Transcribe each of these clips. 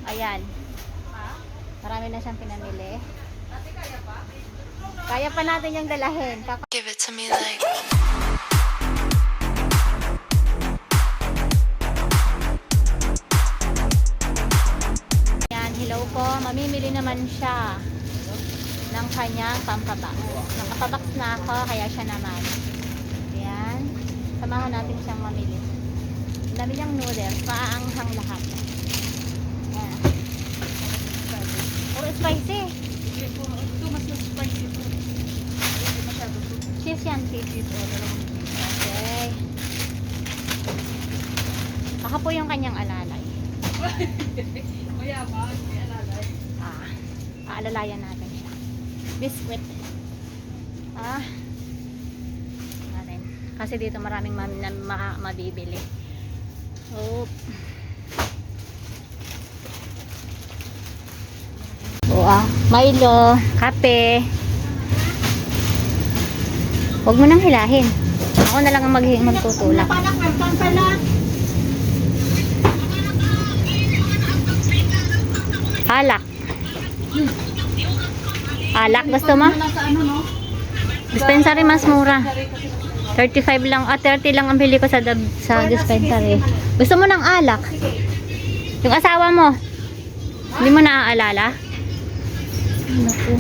Ayan. Marami na siyang pinamili. Kaya pa natin yung dalahin. Give it to me like. Ayan, hello po. Mamimili naman siya ng kanyang pampabox. Nakapabox na ako, kaya siya naman. Ayan. Samahan natin siyang mamili. Ang dami niyang noodles. Maaanghang lahat. Ayan. Puro spicy. Ito mas spicy ito. Hindi masyado ito. Cheese yan, cheese. Okay. Baka po yung kanyang alalay. Mayaman, may alalay. Aalalayan natin siya. Biscuit. Natin. Kasi dito maraming mabibili. Oop. Milo, kape. Huwag mo nang hilahin. Ako na lang ang magtutulak. Alak. Alak, gusto mo? Dispensary mas mura. 35 lang, 30 lang ang bili ko sa dispensary. Gusto mo ng alak? Yung asawa mo? Hindi mo naaalala? Naku.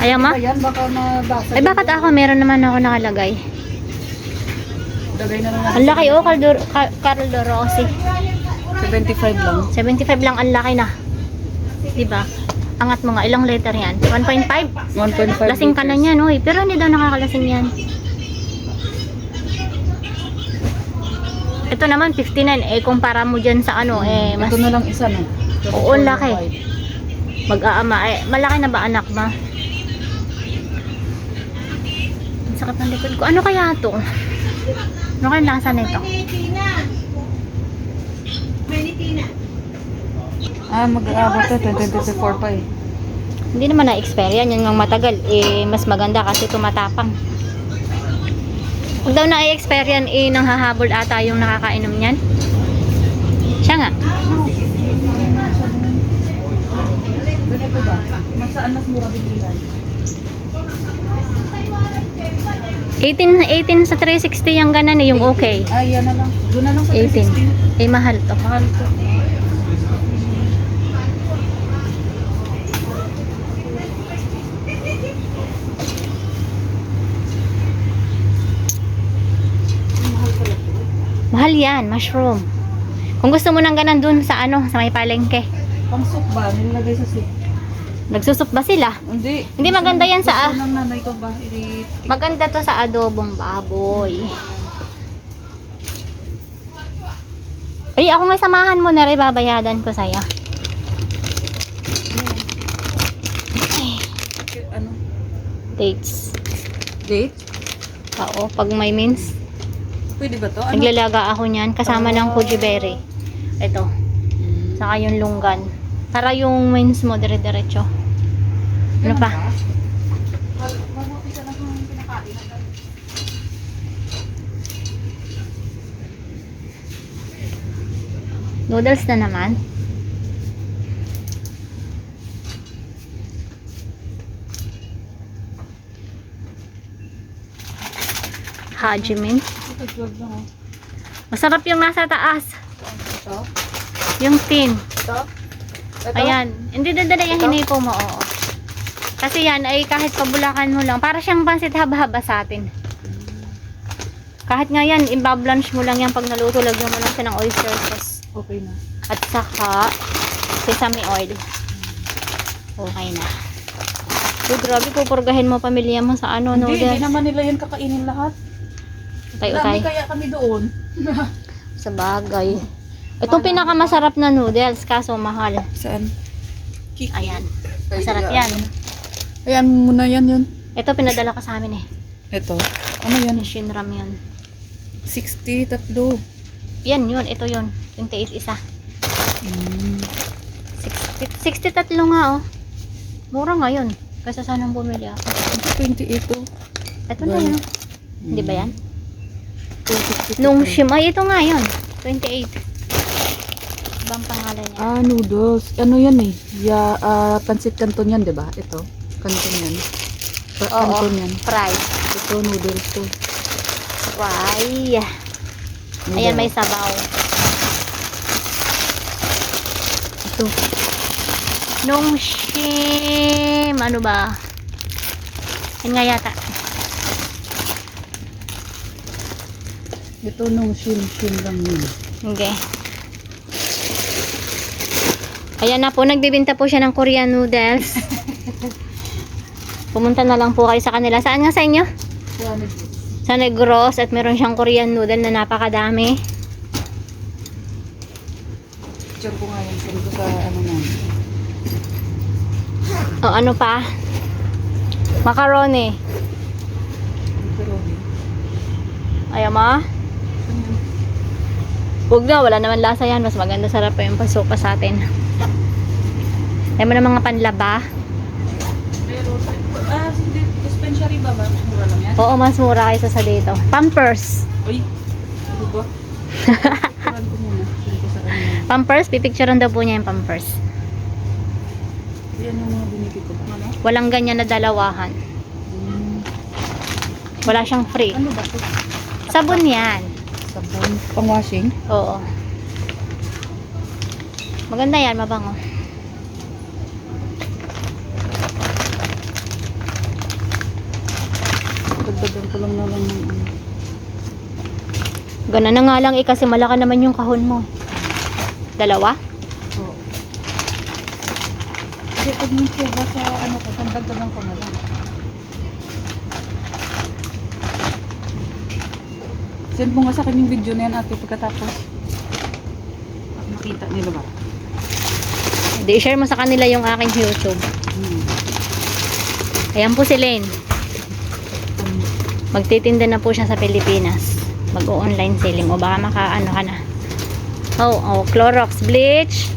Ayaw mo? Ayan, baka mabasa. Ay, bakit ako? Meron naman ako nakalagay. Dagay na lang. Ang laki, oh, Carlo Rossi. 75 lang. 75 lang, ang laki na. Diba? Angat mo nga, ilang liter yan? 1.5? 1.5 Lasing ka na niyan, oy. Pero hindi daw nakakalasing yan. Ito naman, 59. Eh, kumpara mo dyan sa ano, eh, mas... Ito na lang isa, no? Oo, laki. Mag-aama. Eh, malaki na ba anak ma? Ang sakit ng likod ko. Ano kaya to? Ano kaya lasa nito? Mag-aabot to. 2024 pa eh. Hindi naman na-expire yan. Yan yung matagal. Eh, mas maganda kasi tumatapang. Pag daw na-expire yan, eh, nang hahabol ata yung nakakainom niyan. Siya nga. Ganito ba? Masaan mas mura bilihan? 18 sa 360 yung ganan eh, yung okay. Yan na lang. Doon na lang sa 18. 360. Eh, mahal to. Mahal to. Mahal yan, mushroom. Kung gusto mo ng ganan dun sa ano, sa may palengke. Pang soup ba? Nilagay sa soup. Nagsusup ba sila? Hindi. Hindi maganda yan sa Gusto ng nanay ko ba? maganda to sa adobong baboy. Ay, ako nga samahan mo na rin, babayadan ko sa'yo. Ano? Dates. Date? Oo, pag may means. Pwede ba to? Ano? Naglalaga ako niyan, kasama ng Fuji berry. Ito. Saka yung lunggan. Para yung means mo, dire-diretso. Ano pa? Mabuti ka lang kung pinakain. Noodles na naman. Hajimin. Ito, 12 lang oh. Masarap yung nasa taas. Ito? Yung tin. Ito? Ito? Ayan. Hindi dadala yung hinipo mo. Oo. Kasi yan ay kahit pabulakan mo lang. Para siyang pansit haba-haba sa atin. Kahit nga yan, ibablanch mo lang yan pag naluto. Lagyan mo lang siya ng oyster sauce. Okay na. At saka sesame oil. Okay na. So, grabe, pupurgahin mo pamilya mo sa ano, Hindi noodles. naman nila yan kakainin lahat. Utay-utay. Dami kaya kami doon. Sa bagay. Itong pinakamasarap na noodles, kaso mahal. Saan? Ayan. Masarap yan. Ayan muna yan yun. Ito, pinadala ka sa amin eh. Ito. Ano yan? Shinram yan. 60, tatlo. Yan yun, ito yun. 28 isa. 60 tatlo nga oh. Mura nga yun. Kasi sanang bumili ako. Ito 28 to. Ito na yun. Hindi ba yan? Nung Shim, ay ito nga yun. 28. bang pangalan niya? Noodles. Ano yan eh? Pancit canton yan, di ba? Ito. Canton yan. Oo, Canton yan. fried. Ito, noodles to. Fry. Ayan, may sabaw. Ito. Nung shim, ano ba? Yan nga yata. Ito nung shim lang yun. Okay. Ayan na po, nagbibinta po siya ng Korean noodles. Pumunta na lang po kayo sa kanila. Saan nga sa inyo? Sa Negros, at meron siyang Korean noodle na napakadami. Picture ko nga yan. Send ko sa ano na. O ano pa? Macaroni. Macaroni. Ayaw mo? Huwag na, wala naman lasa yan. Mas maganda, sarap pa yung pasupa sa atin. Ayaw mo na mga panlaba? Pero, hindi. Dispensary ba ba? Mura lang yan? Oo, mas mura kaysa sa dito. Pampers. Uy. Ano ba? Picturean ko muna. Send ko sa ano. Pampers, pipicturean daw po niya yung pampers. Yan yung mga binigay ko. Ano? Walang ganyan na dalawahan. Wala siyang free. Ano ba ito? Sabon yan. Sabon. Pang-washing? Oo. Maganda yan, mabango. Dagdagan ko lang naman ng ano. Gana na nga lang kasi malaki naman yung kahon mo. Dalawa? Oo. Kasi pag nito ba sa ano ko, dagdagan ko na lang. Send mo nga sa akin yung video na yan ate pagkatapos. Makita nila ba? Di share mo sa kanila yung aking YouTube. Ayan po si Lane. Magtitinda na po siya sa Pilipinas. Mag-o-online selling o baka maka-ano ka na. Oh, Clorox bleach.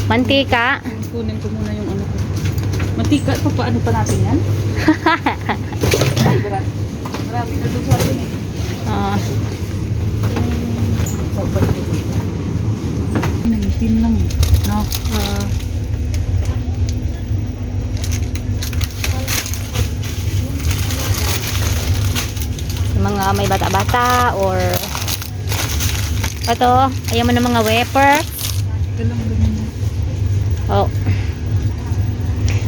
Mantika. Kunin ko muna yung ano ko. Mantika, paano pa natin yan? Ay, marami na doon sa atin eh. Ah, 19 lang. No? yung mga may bata-bata or ito, ayaw mo ng mga wafer. Dalang naman. Oh.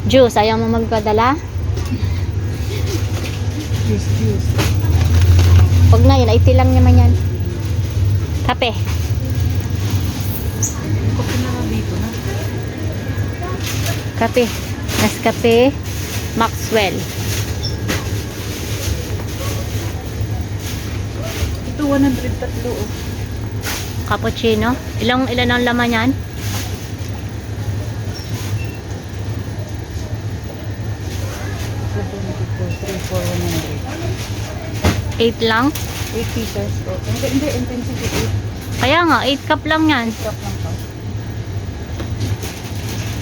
Juice, ayaw mo magpadala? Juice. Huwag na, yun, 80 lang naman yan. Kape. Kape na lang dito na. Kape. Nescafe Maxwell. Ito 103 oh. Cappuccino. Ilan ang laman yan? 8 lang? 8 pieces. Oh. Hindi, intensity 8. Kaya nga, 8 cup lang yan. Cup lang to.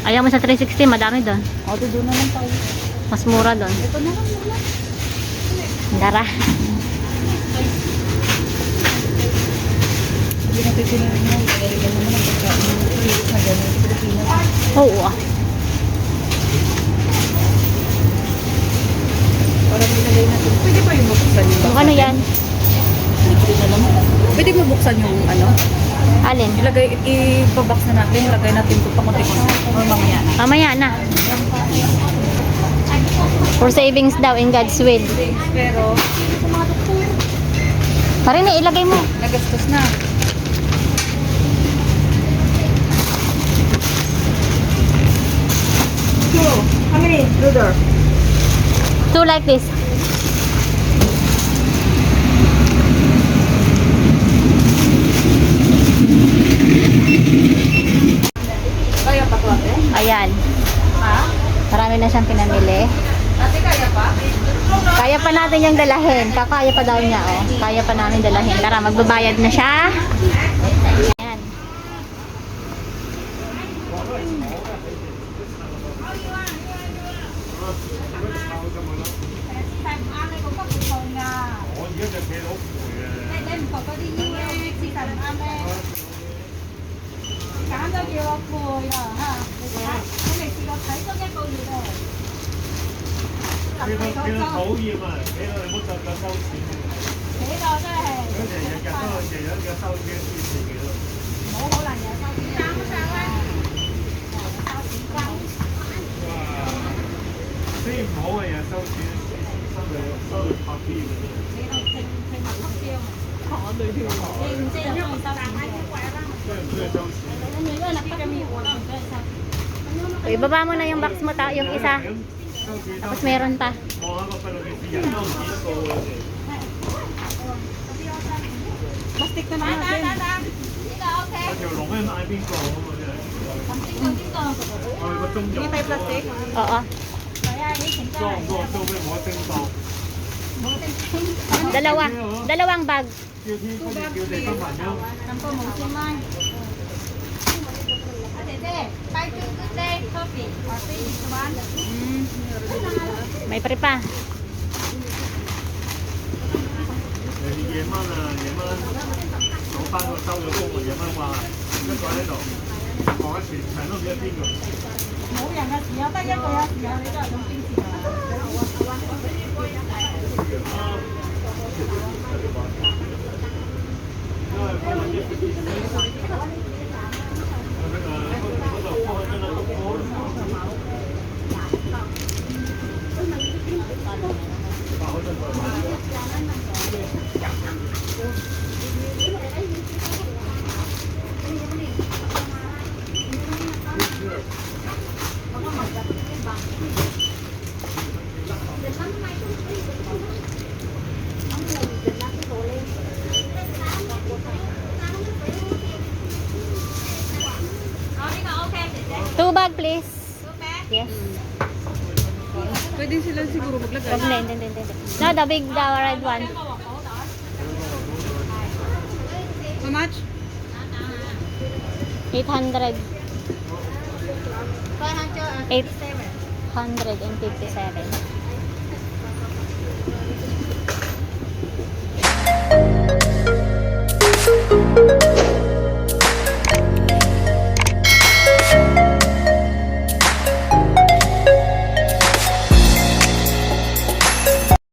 Ayaw mo sa 360, madami doon. O, doon na lang tayo. Mas mura doon. Ito na lang muna. Dara. Hindi natin sinabi mo. Kailangan mo naman ang pagkain. Na gano'n sa Pilipinas. Oo ah. Para binalay natin. Pwede ba yung mabuksan yung Kung ano yan? Libre na lang. Pwede mabuksan yung ano? Alin? Ipabox na natin. Lagay natin ito pakunti-kunti. O mamaya na. Mamaya na. For savings daw in God's will. Pero, Marini, ilagay mo. nagastos na. How many? Brother? 2 like this. Kaya pa to ate? Ayan. Ha? Marami na siyang pinamili. Ate, kaya pa? Kaya pa natin yung dalahin. Kakaya pa daw niya, oh. Kaya pa namin dalahin. Tara, magbabayad na siya. Ayan. 佢都討厭啊！你哋唔好就咁收錢啊！佢哋日日收幾多錢嚟嘅都。哇！雖然唔好嘅人收錢，收到拍啲嘅啫。真係唔中意收錢。 O, ibaba mo na yung box mo, yung isa. 收錢 Tapos meron pa. 望下個費率嘅人都唔知數嘅。 Plastic na lang natin. 我條龍咧買邊個啊嘛真係。我哋個中藥。 Hindi tayo plastic. Oo. 裝唔多租咩冇得叮當。 Dalawang bag. 叫天不如叫地不聞咯。 May pre pa. 夜晚啊，夜晚早翻個收咗工啊，夜晚話一個喺度望一全場都唔知係邊個。因為嗰度開真係六個。Two bag, please. Yes. Pwede sila siguro maglagay. Wag na, hindi. No, the big, the red one. How much? 800. 857.